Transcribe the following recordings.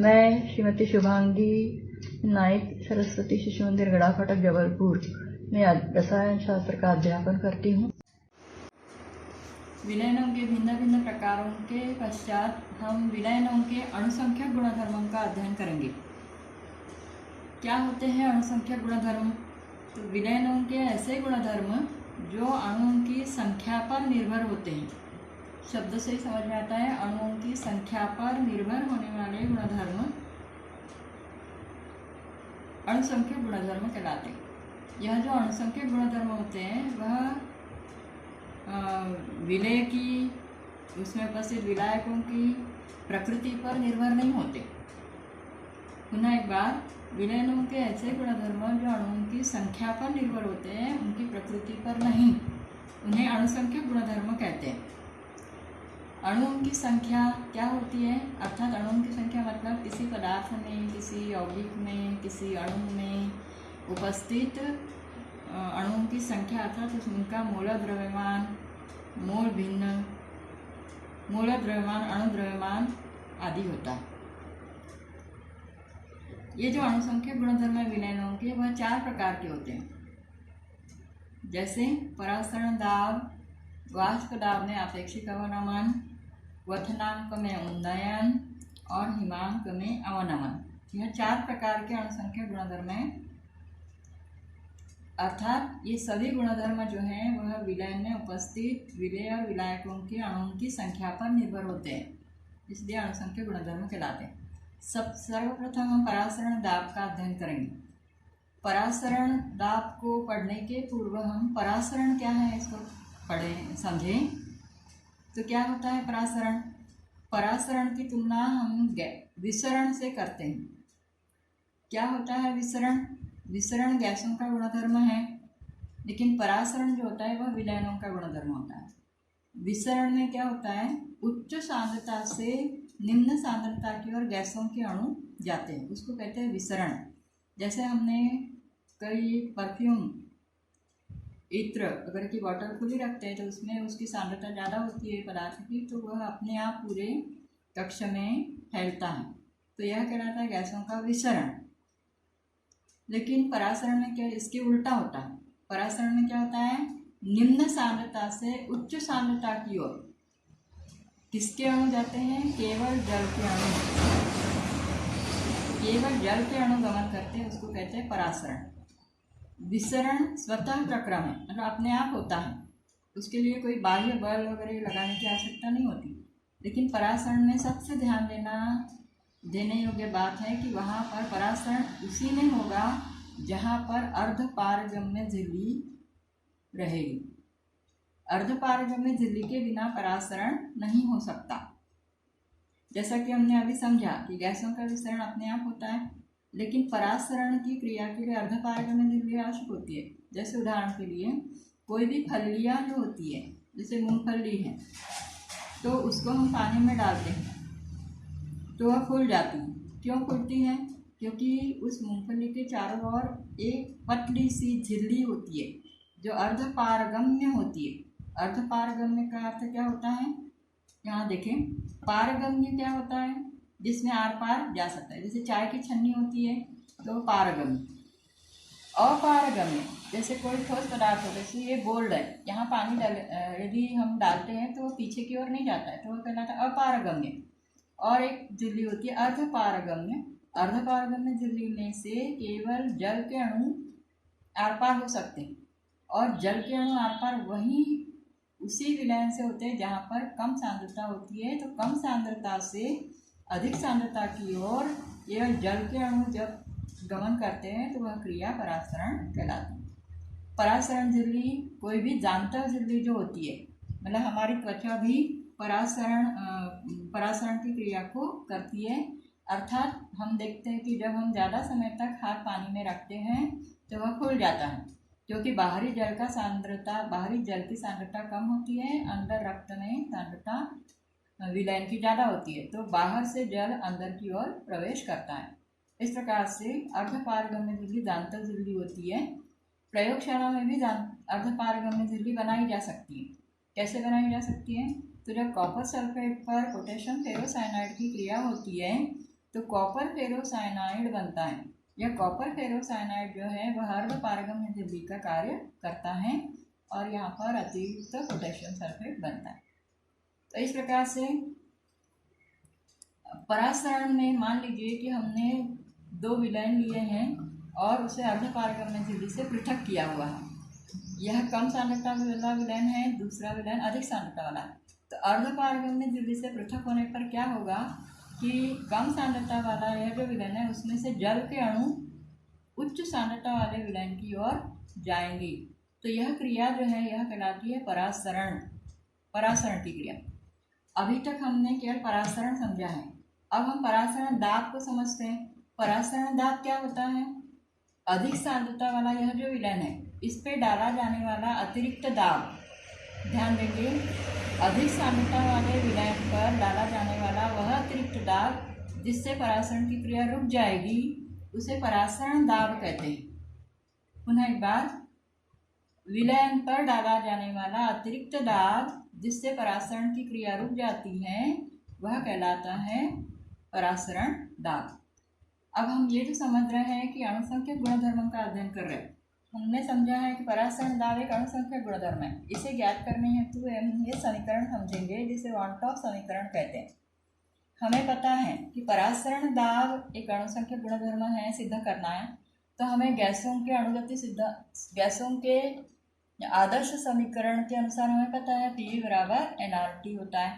मैं श्रीमती शुभांगी नाइक सरस्वती शिशु मंदिर गड़ा फाटक जबलपुर में रसायन शास्त्र का अध्यापन करती हूँ। विलयनों के भिन्न भिन्न प्रकारों के पश्चात हम विलयनों के अणुसंख्यक गुणधर्मों का अध्ययन करेंगे। क्या होते हैं अणुसंख्यक गुणधर्म? तो विलयनों के ऐसे गुणधर्म जो अणुओं की संख्या पर निर्भर होते हैं। शब्द से ही समझ में आता है, अणुओं की संख्या पर निर्भर होने वाले गुणधर्म अणुसंख्यक गुणधर्म कहलाते हैं। यह जो अणुसंख्यक गुणधर्म होते हैं वह विलय की, उसमें उपस्थित विलायकों की प्रकृति पर निर्भर नहीं होते। पुनः एक बार, विलयनों के ऐसे गुणधर्म जो अणुओं की संख्या पर निर्भर होते हैं, उनकी प्रकृति पर नहीं, उन्हें अणुसंख्यक गुणधर्म कहते हैं। अणुओं की संख्या क्या होती है? अर्थात अणुओं की संख्या मतलब किसी पदार्थ में, किसी यौगिक में, किसी अणु में उपस्थित अणुओं की संख्या, अर्थात उनका मोल द्रव्यमान, मोल भिन्न, मोल द्रव्यमान, अणु द्रव्यमान आदि होता है। ये जो अणुसंख्यक गुणधर्म है विलयनों के, वह 4 प्रकार के होते हैं। जैसे परासरण दाब, वाष्प दाब में आपेक्षिक अवनमन, क्वथनांक में उन्नयन और हिमांक में अवनमन। यह 4 प्रकार के अणुसंख्यक गुणधर्म हैं। अर्थात ये सभी गुणधर्म जो हैं वह विलयन में उपस्थित विलेय और विलायकों के अणुओं की संख्या पर निर्भर होते हैं, इसलिए अणुसंख्यक गुणधर्म कहलाते हैं। सर्वप्रथम हम परासरण दाब का अध्ययन करेंगे। परासरण दाब को पढ़ने के पूर्व हम परासरण क्या है इसको पढ़ें, समझें। तो क्या होता है परासरण? परासरण की तुलना हम विसरण से करते हैं। क्या होता है विसरण? विसरण गैसों का गुणधर्म है, लेकिन परासरण जो होता है वह विलयनों का गुणधर्म होता है। विसरण में क्या होता है? उच्च सांद्रता से निम्न सांद्रता की ओर गैसों के अणु जाते हैं, उसको कहते हैं विसरण। जैसे हमने कई परफ्यूम, इत्र अगर की बॉटल खुली रखते हैं तो उसमें उसकी सांद्रता ज़्यादा होती है पदार्थ की, तो वह अपने आप पूरे कक्ष में फैलता है, तो यह कहलाता है गैसों का विसरण। लेकिन परासरण में क्या, इसके उल्टा होता है। परासरण में क्या होता है? निम्न सांद्रता से उच्च सांद्रता की ओर किसके अणु जाते हैं? केवल जल के अणु, केवल जल के अणु गमन करते हैं, उसको कहते हैं परासरण। विसरण स्वतः प्रक्रम है, मतलब अपने आप होता है, उसके लिए कोई बाह्य बल वगैरह लगाने की आवश्यकता नहीं होती। लेकिन परासरण में सबसे ध्यान देने योग्य बात है कि वहाँ पर परासरण उसी में होगा जहाँ पर अर्धपारगम्य झिल्ली रहेगी। अर्धपारगम्य झिल्ली के बिना परासरण नहीं हो सकता। जैसा कि हमने अभी समझा कि गैसों का विसरण अपने आप होता है, लेकिन परासरण की क्रिया के लिए अर्धपारगम्य झिल्ली आवश्यक होती है। जैसे उदाहरण के लिए कोई भी फलियाँ जो होती है, जैसे मूंगफली है, तो उसको हम पानी में डालते हैं तो वह फूल जाती है। क्यों फूलती है? क्योंकि उस मूंगफली के चारों ओर एक पतली सी झिल्ली होती है जो अर्धपारगम्य होती है। अर्धपारगम्य का अर्थ क्या होता है? यहाँ देखें, पारगम्य क्या होता है? जिसमें आर पार जा सकता है। जैसे चाय की छन्नी होती है तो पारगम्य। अपारगम्य जैसे कोई ठोस पदार्थ हो, जैसे ये गोल्ड है, यहाँ पानी यदि हम डालते हैं तो पीछे की ओर नहीं जाता है, तो वह कहलाता है अपारगम्य। और एक झिल्ली होती है अर्धपारगम्य। अर्धपारगम्य झिल्ली में से केवल जल के अणु आर पार हो सकते हैं, और जल के अणु आर पार वहीं उसी विलयन से होते हैं जहाँ पर कम सांद्रता होती है। तो कम सांद्रता से अधिक सांद्रता की ओर केवल जल के अणु जब गमन करते हैं तो वह क्रिया परासरण कहलाती है। परासरण झिल्ली कोई भी जानतर झिल्ली जो होती है, मतलब हमारी त्वचा भी परासरण की क्रिया को करती है। अर्थात हम देखते हैं कि जब हम ज़्यादा समय तक हाथ पानी में रखते हैं तो वह खुल जाता है, क्योंकि बाहरी जल की सांद्रता कम होती है, अंदर रक्त में सांद्रता विलयन की ज़्यादा होती है, तो बाहर से जल अंदर की ओर प्रवेश करता है। इस प्रकार से अर्धपारगम्य झिल्ली दांतक झिल्ली होती है। प्रयोगशाला में भी अर्धपारगम्य झिल्ली बनाई जा सकती है। कैसे बनाई जा सकती है? तो जब कॉपर सल्फेट पर पोटेशियम फेरोसाइनाइड की क्रिया होती है तो कॉपर फेरोसाइनाइड बनता है। यह कॉपर फेरोसाइनाइड जो है वह अर्धपारगम्य झिल्ली का कार्य करता है और यहाँ पर अतिरिक्त पोटेशियम सल्फेट बनता है। तो इस प्रकार से परासरण में मान लीजिए कि हमने 2 विलयन लिए हैं और उसे अर्धपारगम्य झिल्ली से पृथक किया हुआ है। यह कम सांद्रता वाला विलयन है, दूसरा विलयन अधिक सांद्रता वाला है। तो अर्धपारगम्य झिल्ली से पृथक होने पर क्या होगा कि कम सांद्रता वाला यह जो विलयन है उसमें से जल के अणु उच्च सांद्रता वाले विलयन की ओर जाएंगी। तो यह क्रिया जो है यह कहलाती है परासरण, परासरण की क्रिया। अभी तक हमने केवल परासरण समझा है, अब हम परासरण दाब को समझते हैं। परासरण दाब क्या होता है? अधिक सांद्रता वाला यह जो विलयन है इस पे डाला जाने वाला अतिरिक्त दाब, ध्यान देंगे, अधिक सांद्रता वाले विलयन पर डाला जाने वाला वह अतिरिक्त दाब जिससे परासरण की क्रिया रुक जाएगी उसे परासरण दाब कहते हैं। पुनः एक बार, विलयन पर डाला जाने वाला अतिरिक्त दाब जिससे परासरण की क्रिया रुक जाती है वह कहलाता है परासरण दाब। अब हम ये जो समझ रहे हैं कि अणुसंख्यक गुणधर्मों का अध्ययन कर रहे हैं, हमने समझा है कि परासरण दाब एक अणुसंख्यक गुणधर्म है। इसे ज्ञात करने हेतु हम ये समीकरण समझेंगे जिसे वन टॉप समीकरण कहते हैं। हमें पता है कि परासरण दाब एक अणुसंख्यक गुणधर्म है, सिद्ध करना है तो हमें गैसों के अणुगति गैसों के आदर्श समीकरण के अनुसार हमें पता है P बराबर nRT होता है,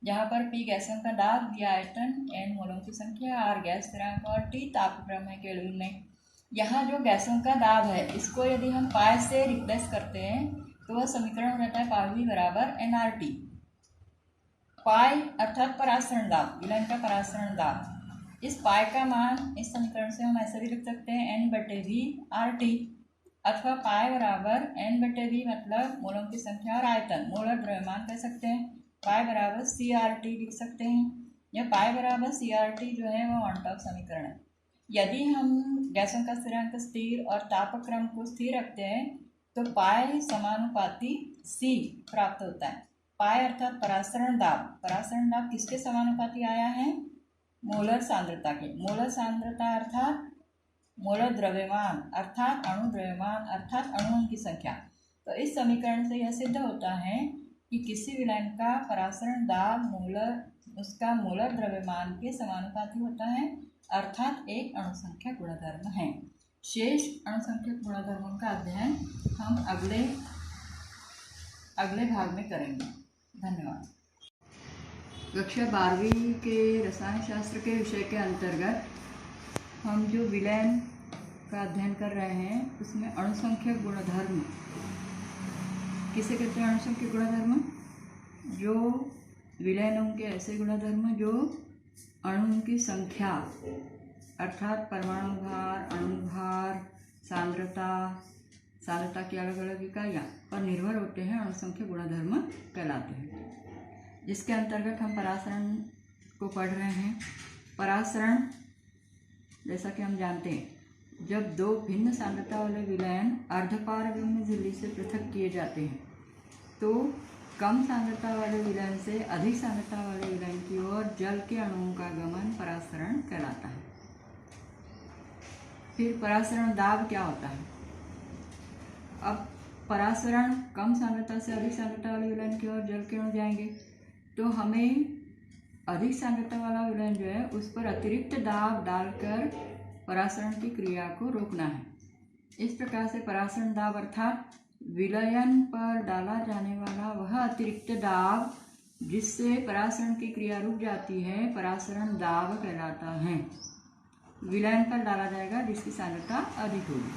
जहाँ पर P गैसों का दाब, D आयतन, N मोलों की संख्या, R गैस स्थिरांक और T तापक्रम है केल्विन में। यहाँ जो गैसों का दाब है इसको यदि हम पाई से रिप्लेस करते हैं तो वह समीकरण हो जाता है पाई बराबर nRT। पाई अर्थात परासरण दाब, विलयन का परासरण दाब। इस पाई का मान इस समीकरण से हम ऐसे भी लिख सकते हैं N/V RT, अथवा पाई बराबर N/V मतलब मोलों की संख्या और आयतन, मोलर द्रव्यमान कह सकते हैं। पाई बराबर CRT लिख सकते हैं। यह पाई बराबर CRT जो है वह वन टॉप समीकरण है। यदि हम गैसों का स्थिरांक स्थिर और तापक्रम को स्थिर रखते हैं तो पाई समानुपाती C प्राप्त होता है। पाई अर्थात परासरण दाब, परासरण दाब किसके समानुपाती आया है? मोलर सांद्रता के। मोलर सांद्रता अर्थात मोलर द्रव्यमान अर्थात अणु द्रव्यमान अर्थात अणुओं की संख्या। तो इस समीकरण से यह सिद्ध होता है कि किसी विलयन का परासरण दाब उसका मोलर द्रव्यमान के समानुपाती होता है, अर्थात एक अणुसंख्यक गुणधर्म है। शेष अणुसंख्यक गुणधर्मों का अध्ययन हम अगले भाग में करेंगे। धन्यवाद। कक्षा 12वीं के रसायन शास्त्र के विषय के अंतर्गत हम जो विलयन का अध्ययन कर रहे हैं उसमें अणुसंख्यक गुणधर्म किसे कहते हैं? अणुसंख्यक गुणधर्म जो विलयनों के ऐसे गुणधर्म जो अणुओं की संख्या अर्थात परमाणु भार, अणु भार, सांद्रता की अलग अलग इकाइयाँ पर निर्भर होते हैं, अणुसंख्यक गुणधर्म कहलाते हैं। जिसके अंतर्गत हम परासरण को पढ़ रहे हैं। परासरण जैसा कि हम जानते हैं, जब 2 भिन्न सांद्रता वाले विलयन अर्धपारगम्य झिल्ली से पृथक किए जाते हैं तो कम सांद्रता वाले विलयन से अधिक सांद्रता वाले विलयन की ओर जल के अणुओं का गमन परासरण कहलाता है। फिर परासरण दाब क्या होता है? अब परासरण कम सांद्रता से अधिक सांद्रता वाले विलयन की ओर जल के अणु जाएंगे तो हमें अधिक सांद्रता वाला विलयन जो है उस पर अतिरिक्त दाब डालकर परासरण की क्रिया को रोकना है। इस प्रकार से परासरण दाब अर्थात विलयन पर डाला जाने वाला वह अतिरिक्त दाब जिससे परासरण की क्रिया रुक जाती है परासरण दाब कहलाता है। विलयन पर डाला जाएगा जिसकी सांद्रता अधिक होगी।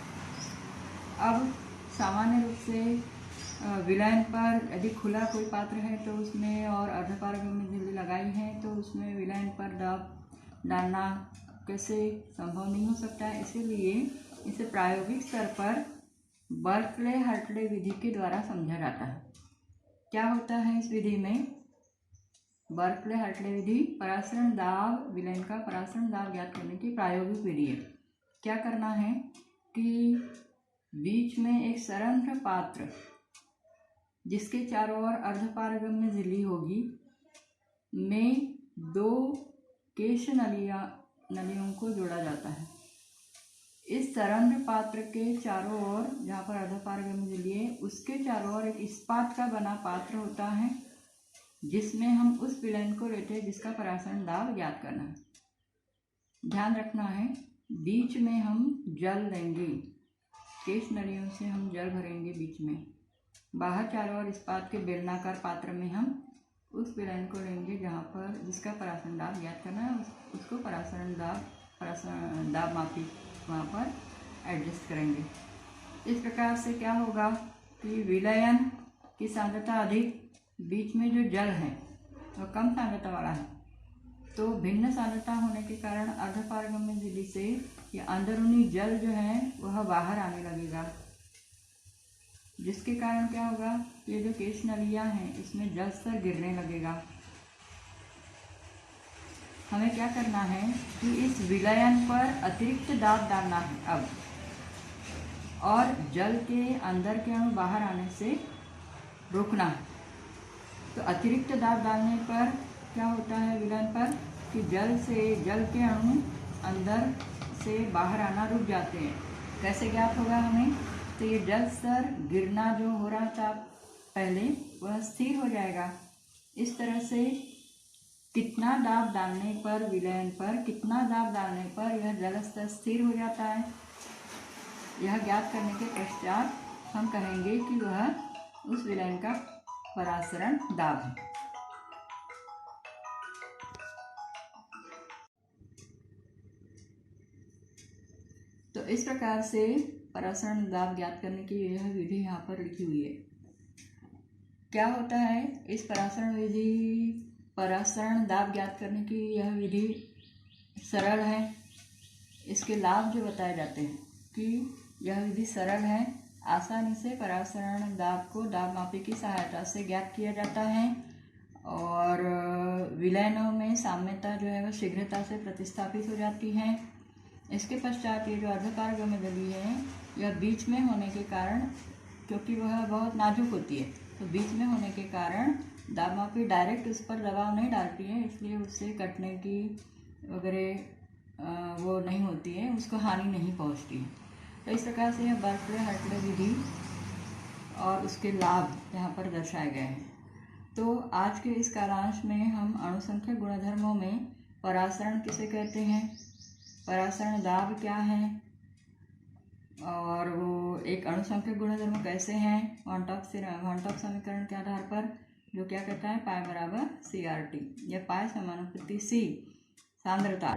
अब सामान्य रूप से विलयन पर यदि खुला कोई पात्र है तो उसमें और अर्धपारगम्य झिल्ली लगाई है तो उसमें विलयन पर दाब डालना कैसे संभव नहीं हो सकता है। इसीलिए इसे प्रायोगिक स्तर पर बर्कले-हार्टले विधि के द्वारा समझा जाता है। क्या होता है इस विधि में? बर्कले-हार्टले विधि परासरण दाब, विलयन का परासरण दाब ज्ञात करने की प्रायोगिक विधि है। क्या करना है कि बीच में एक संरंध्र पात्र जिसके चारों ओर अर्धपारगम्य झिल्ली होगी में 2 केश नलियाँ नलियों को जोड़ा जाता है। इस तरंग पात्र के चारों ओर, जहाँ पर अर्धपारगम्य लिए उसके चारों ओर एक इस्पात का बना पात्र होता है, जिसमें हम उस विलयन को लेते हैं जिसका परासरण दाब ज्ञात करना है। ध्यान रखना है, बीच में हम जल लेंगे, केश नलियों से हम जल भरेंगे बीच में। बाहर चारों ओर इस्पात के बेलनाकार पात्र में हम उस विलयन को लेंगे जहाँ पर जिसका परासरण दाब ज्ञात करना है, उसको परासरण दाब मापी वहाँ पर एडजस्ट करेंगे। इस प्रकार से क्या होगा कि विलयन की सांद्रता अधिक, बीच में जो जल है वह कम सांद्रता वाला है, तो भिन्न सांद्रता होने के कारण अर्धपारगम्य झिल्ली से ये अंदरूनी जल जो है वह बाहर आने लगेगा, जिसके कारण क्या होगा, ये जो केश नलियाँ हैं इसमें जल स्तर गिरने लगेगा। हमें क्या करना है कि इस विलयन पर अतिरिक्त दाब डालना है अब, और जल के अंदर के अणु बाहर आने से रोकना है। तो अतिरिक्त दाब डालने पर क्या होता है विलयन पर कि जल के अणु अंदर से बाहर आना रुक जाते हैं। कैसे ज्ञात होगा हमें, तो ये जल स्तर गिरना जो हो रहा था पहले वह स्थिर हो जाएगा। इस तरह से कितना दाब डालने पर, विलयन पर कितना दाब डालने पर यह जल स्तर स्थिर हो जाता है, यह ज्ञात करने के पश्चात हम कहेंगे कि वह उस विलयन का परासरण दाब है। तो इस प्रकार से परासरण दाब ज्ञात करने की यह विधि यहाँ पर लिखी हुई है। क्या होता है, इस परासरण दाब ज्ञात करने की यह विधि सरल है। इसके लाभ जो बताए जाते हैं कि यह विधि सरल है, आसानी से परासरण दाब को दाब मापी की सहायता से ज्ञात किया जाता है, और विलयनों में साम्यता जो है वह शीघ्रता से प्रतिस्थापित हो जाती है। इसके पश्चात ये जो अर्धपारगम्य झिल्ली है यह बीच में होने के कारण, क्योंकि वह बहुत नाजुक होती है, तो बीच में होने के कारण दाब मापी डायरेक्ट उस पर दबाव नहीं डालती है, इसलिए उससे कटने की वगैरह वो नहीं होती है, उसको हानि नहीं पहुंचती है। तो इस प्रकार से यह बर्कले हार्टले विधि और उसके लाभ यहाँ पर दर्शाए गए हैं। तो आज के इस कालांश में हम अणुसंख्यक गुणधर्मों में परासरण किसे कहते हैं, परासरण दाब क्या है, और वो एक अणुसंख्यक गुणधर्म कैसे हैं, वन टॉप समीकरण के आधार पर, जो क्या कहता है पाई बराबर CRT, या पाई समानुपाती C सांद्रता।